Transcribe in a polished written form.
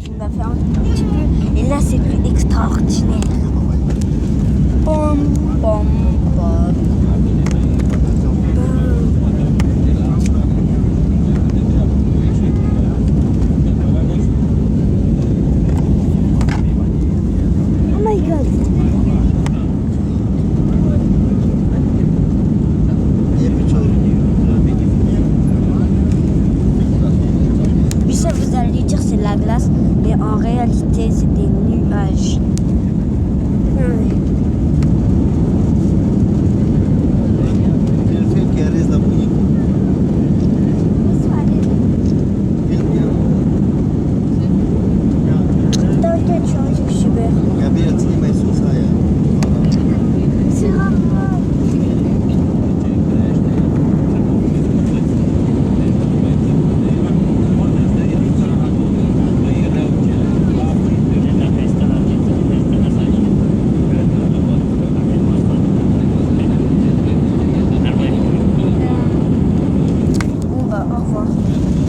qui m'a fait un petit peu. Et là, c'est plus extraordinaire. Pom, pom, pom. Oh my god. Oui, ça vous allez dire c'est de la glace, mais en réalité c'est des nuages.